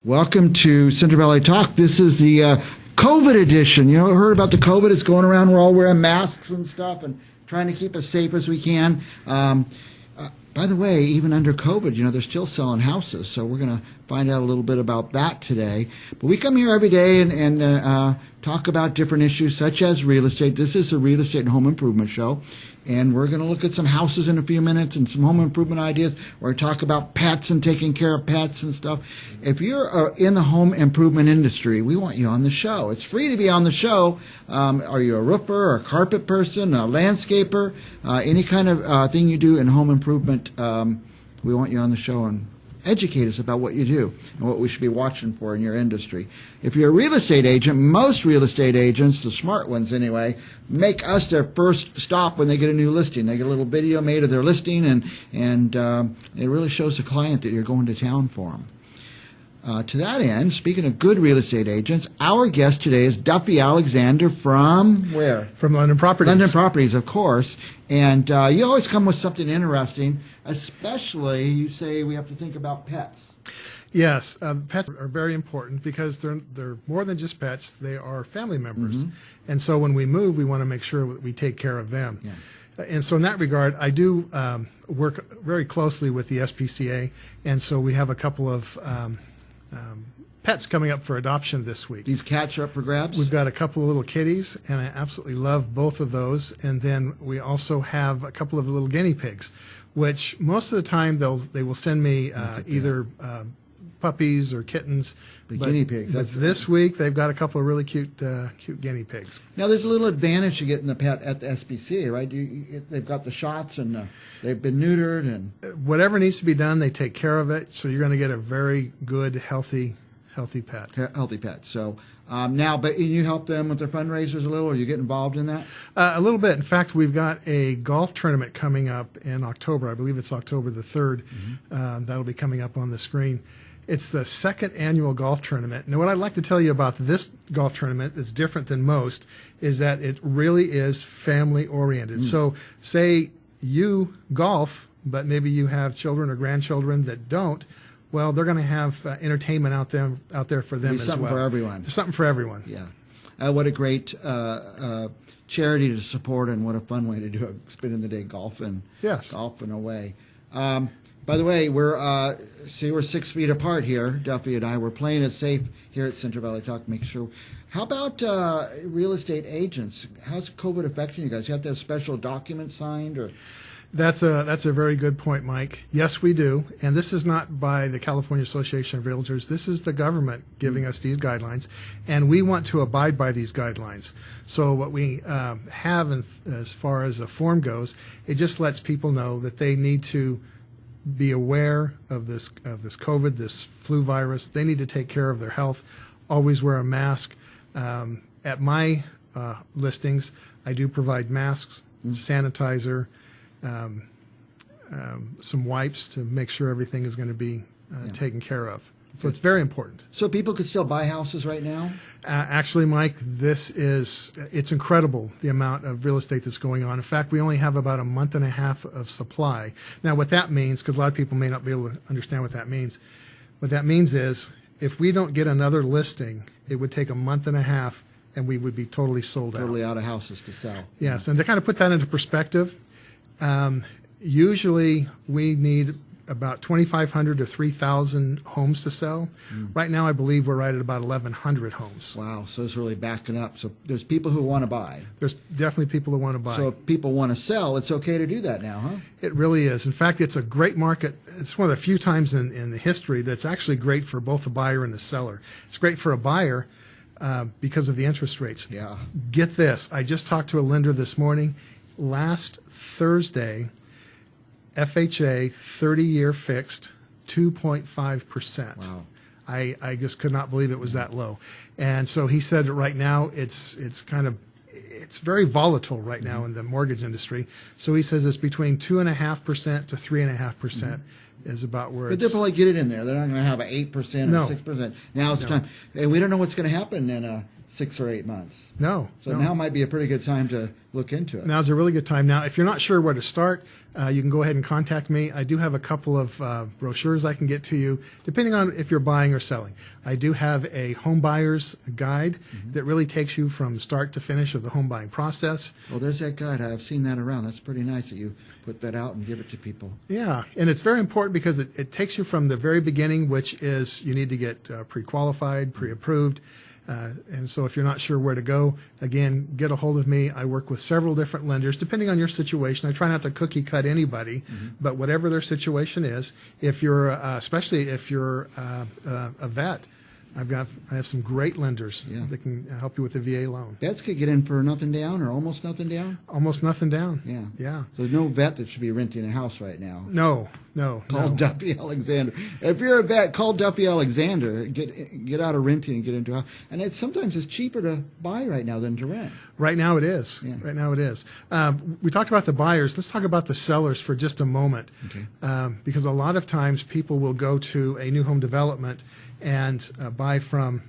Welcome to Central Valley Talk. This is the COVID edition. You know, heard about the COVID? It's going around. We're all wearing masks and stuff and trying to keep as safe as we can. By the way, even under COVID, you know, they're still selling houses. So we're going to find out a little bit about that today. But we come here every day and talk about different issues such as real estate. This is a real estate and home improvement show. And we're going to look at some houses in a few minutes and some home improvement ideas. We're going to talk about pets and taking care of pets and stuff. If you're in the home improvement industry, we want you on the show. It's free to be on the show. Are you a roofer, or a carpet person, a landscaper, any kind of thing you do in home improvement, we want you on the show and educate us about what you do and what we should be watching for in your industry. If you're a real estate agent, most real estate agents, the smart ones anyway, make us their first stop when they get a new listing. They get a little video made of their listing, and it really shows the client that you're going to town for them. To that end, speaking of good real estate agents, our guest today is Duffie Alexander from where? From London Properties. London Properties, of course. And you always come with something interesting, especially you say we have to think about pets. Yes, pets are very important because they're more than just pets. They are family members. Mm-hmm. And so when we move, we want to make sure that we take care of them. Yeah. And so in that regard, I do work very closely with the SPCA, and so we have a couple of pets coming up for adoption this week. These cats are up for grabs? We've got a couple of little kitties, and I absolutely love both of those. And then we also have a couple of little guinea pigs, which most of the time they will send me either puppies or kittens. The guinea pigs. But this week they've got a couple of really cute guinea pigs. Now there's a little advantage to getting the pet at the SPCA, right? They've got the shots and they've been neutered and whatever needs to be done, they take care of it. So you're going to get a very good, healthy pet. Healthy pet. So now, but you help them with their fundraisers a little, or you get involved in that? A little bit. In fact, we've got a golf tournament coming up in October. I believe it's October the 3rd. Mm-hmm. That'll be coming up on the screen. It's the second annual golf tournament. Now, what I'd like to tell you about this golf tournament that's different than most is that it really is family-oriented. Mm. So say you golf, but maybe you have children or grandchildren that don't. Well, they're going to have entertainment out there for them as well. Something for everyone. There's something for everyone. Yeah. What a great charity to support, and what a fun way to do it, spending the day golfing. Yes. Golfing away. By the way, we're 6 feet apart here, Duffie and I. We're playing it safe here at Central Valley Talk. Make sure. How about real estate agents? How's COVID affecting you guys? You have to have special documents signed, or? That's a very good point, Mike. Yes, we do. And this is not by the California Association of Realtors. This is the government giving us these guidelines, and we want to abide by these guidelines. So what we have as far as a form goes, it just lets people know that they need to be aware of this COVID, this flu virus. They need to take care of their health. Always wear a mask. At my listings, I do provide masks, sanitizer, some wipes to make sure everything is going to be taken care of. So it's very important. So people could still buy houses right now? Actually, Mike, it's incredible the amount of real estate that's going on. In fact, we only have about a month and a half of supply. Now, what that means, because a lot of people may not be able to understand what that means is if we don't get another listing, it would take a month and a half and we would be totally sold out. Totally out of houses to sell. Yes, and to kind of put that into perspective, usually we need about 2,500 to 3,000 homes to sell. Right now, I believe we're right at about 1,100 homes. Wow, so it's really backing up. So there's people who want to buy. There's definitely people who want to buy. So if people want to sell, it's okay to do that now, huh? It really is. In fact, it's a great market. It's one of the few times in the history that's actually great for both the buyer and the seller. It's great for a buyer because of the interest rates. Yeah. Get this. I just talked to a lender this morning. Last Thursday, FHA 30-year fixed, 2.5%. Wow. I just could not believe it was that low. And so he said that right now it's very volatile right now in the mortgage industry. So he says it's between 2.5% to 3.5% is about where but they'll probably get it in there. They're not going to have an 8% or 6%. Now it's time. And we don't know what's going to happen in 6 or 8 months. No. So no. now might be a pretty good time to look into it. Now's a really good time. Now, if you're not sure where to start, you can go ahead and contact me. I do have a couple of brochures I can get to you, depending on if you're buying or selling. I do have a home buyer's guide that really takes you from start to finish of the home buying process. Well, there's that guide. I've seen that around. That's pretty nice that you put that out and give it to people. Yeah, and it's very important because it takes you from the very beginning, which is you need to get pre-qualified, pre-approved. And so if you're not sure where to go, again, get a hold of me. I work with several different lenders, depending on your situation. I try not to cookie cut anybody, but whatever their situation is, if you're, especially if you're a vet, I have some great lenders that can help you with the VA loan. Vets could get in for nothing down or almost nothing down? Almost nothing down. Yeah. Yeah. So there's no vet that should be renting a house right now. No. Call Duffie Alexander. If you're a vet, call Duffie Alexander. Get out of renting and get into a house. And sometimes it's cheaper to buy right now than to rent. Right now it is. Yeah. Right now it is. We talked about the buyers. Let's talk about the sellers for just a moment. Okay. Because a lot of times people will go to a new home development and buy from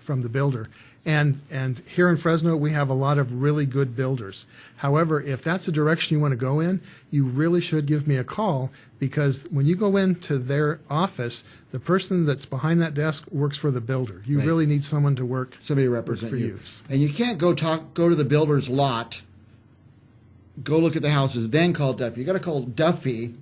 the builder. And here in Fresno, we have a lot of really good builders. However, if that's the direction you want to go in, you really should give me a call, because when you go into their office, the person that's behind that desk works for the builder. You Right. really need someone to work Somebody to represent for you. you. And you can't go to the builder's lot, go look at the houses, then call Duffie. You got to call Duffie,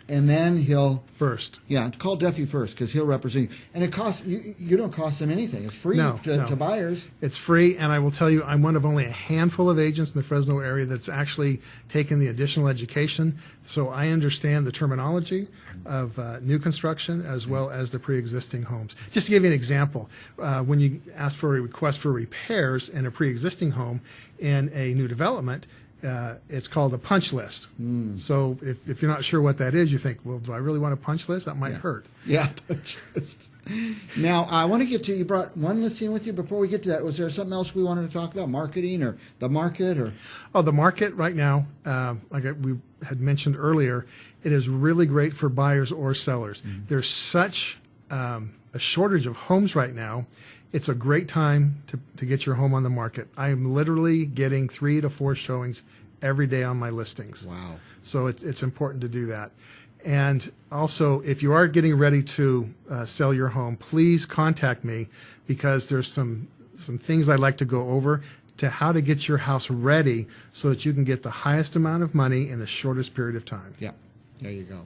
and then he'll first. Yeah, call Duffie first, because he'll represent you. And it costs you don't cost them anything. It's free No. to buyers. It's free, and I will tell you, I'm one of only a handful of agents in the Fresno area that's actually taken the additional education, so I understand the terminology of new construction as well as the pre-existing homes. Just to give you an example, when you ask for a request for repairs in a pre-existing home in a new development, it's called a punch list. So if you're not sure what that is, you think, well, do I really want a punch list? That might hurt. Yeah, punch list. Now, I want to get to, you brought one listing with you. Before we get to that, was there something else we wanted to talk about, marketing or the market? Or Oh, the market right now, we had mentioned earlier, it is really great for buyers or sellers. There's such a shortage of homes right now. It's a great time to get your home on the market. I am literally getting 3 to 4 showings every day on my listings. Wow. So it's important to do that. And also, if you are getting ready to sell your home, please contact me, because there's some things I'd like to go over to how to get your house ready so that you can get the highest amount of money in the shortest period of time. Yeah, there you go.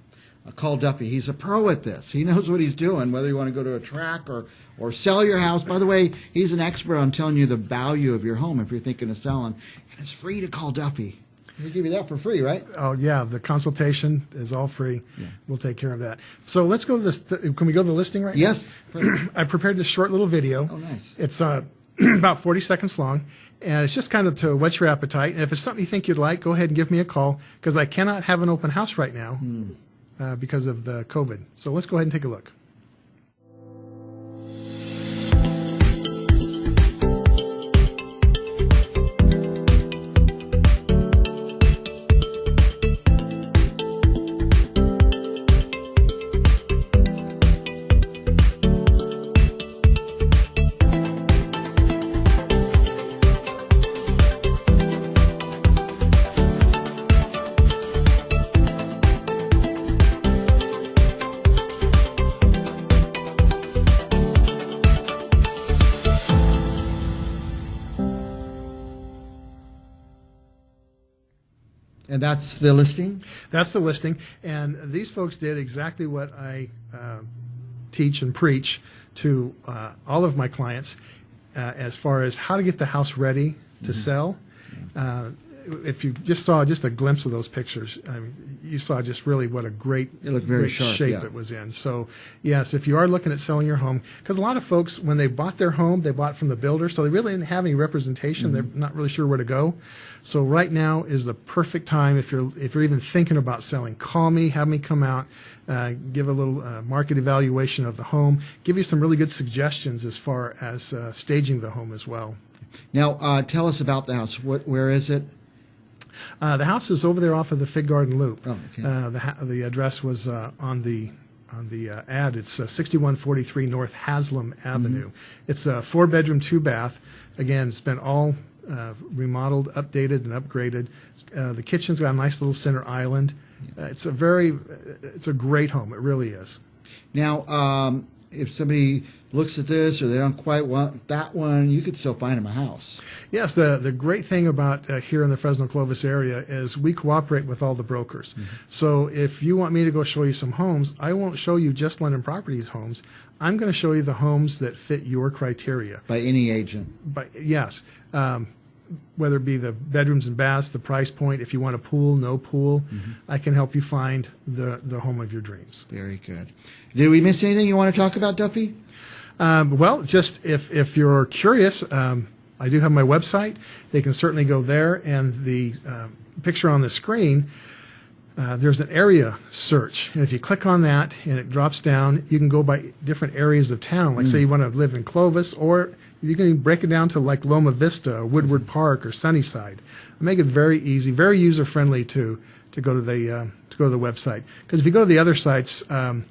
Call Duffie. He's a pro at this. He knows what he's doing, whether you want to go to a track or sell your house. By the way, he's an expert on telling you the value of your home if you're thinking of selling. And it's free to call Duffie. We give you that for free, right? Oh, yeah. The consultation is all free. Yeah. We'll take care of that. So let's go to this. Can we go to the listing right Yes. now? I prepared this short little video. Oh, nice. It's about 40 seconds long, and it's just kind of to whet your appetite. And if it's something you think you'd like, go ahead and give me a call, because I cannot have an open house right now because of the COVID. So let's go ahead and take a look. And that's the listing? That's the listing, and these folks did exactly what I teach and preach to all of my clients as far as how to get the house ready to sell. If you just saw just a glimpse of those pictures, I mean, you saw just really what a great, It looked very great sharp, shape yeah. it was in. So, yes, if you are looking at selling your home, because a lot of folks, when they bought their home, they bought from the builder, so they really didn't have any representation. They're not really sure where to go. So right now is the perfect time if you're even thinking about selling. Call me, have me come out, give a little market evaluation of the home, give you some really good suggestions as far as staging the home as well. Now, tell us about the house. Where is it? The house is over there off of the Fig Garden Loop. Oh, okay. The address was on the ad. It's 6143 North Haslam Avenue. It's a 4-bedroom, 2-bath. Again, it's been all remodeled, updated, and upgraded. The kitchen's got a nice little center island. It's a great home. It really is. Now, if somebody looks at this or they don't quite want that one, you could still find them a house. Yes, the great thing about here in the Fresno Clovis area is we cooperate with all the brokers. So if you want me to go show you some homes, I won't show you just London Properties homes. I'm going to show you the homes that fit your criteria. By any agent. Yes. Whether it be the bedrooms and baths, the price point, if you want a pool, no pool, I can help you find the home of your dreams. Very good. Did we miss anything you want to talk about, Duffie? Well, just if you're curious, I do have my website. They can certainly go there, and the picture on the screen, there's an area search. And if you click on that and it drops down, you can go by different areas of town. Like say you want to live in Clovis, or you can break it down to like Loma Vista or Woodward Park or Sunnyside. I make it very easy, very user-friendly to go to the website. Because if you go to the other sites, Zillow,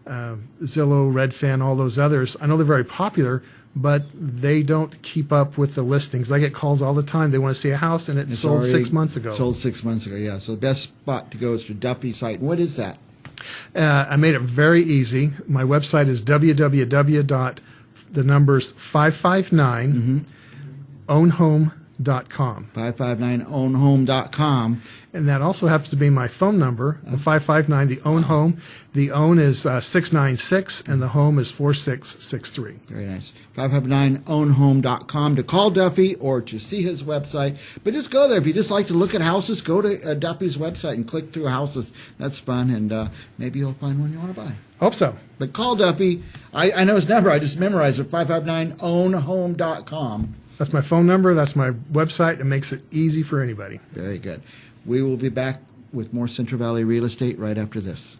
Redfin, all those others, I know they're very popular, but they don't keep up with the listings. I get calls all the time. They want to see a house, and it's sold 6 months ago. Sold 6 months ago, yeah. So the best spot to go is to Duffie's site. What is that? I made it very easy. My website is www.559ownhome.com. 559ownhome.com. And that also happens to be my phone number, the 559, the own home. The own is 696, and the home is 4663. Very nice. 559ownhome.com to call Duffie or to see his website. But just go there. If you just like to look at houses, go to Duffie's website and click through houses. That's fun, and maybe you'll find one you want to buy. Hope so. But call Duffie. I know his number. I just memorized it, 559ownhome.com. That's my phone number. That's my website. It makes it easy for anybody. Very good. We will be back with more Central Valley Real Estate right after this.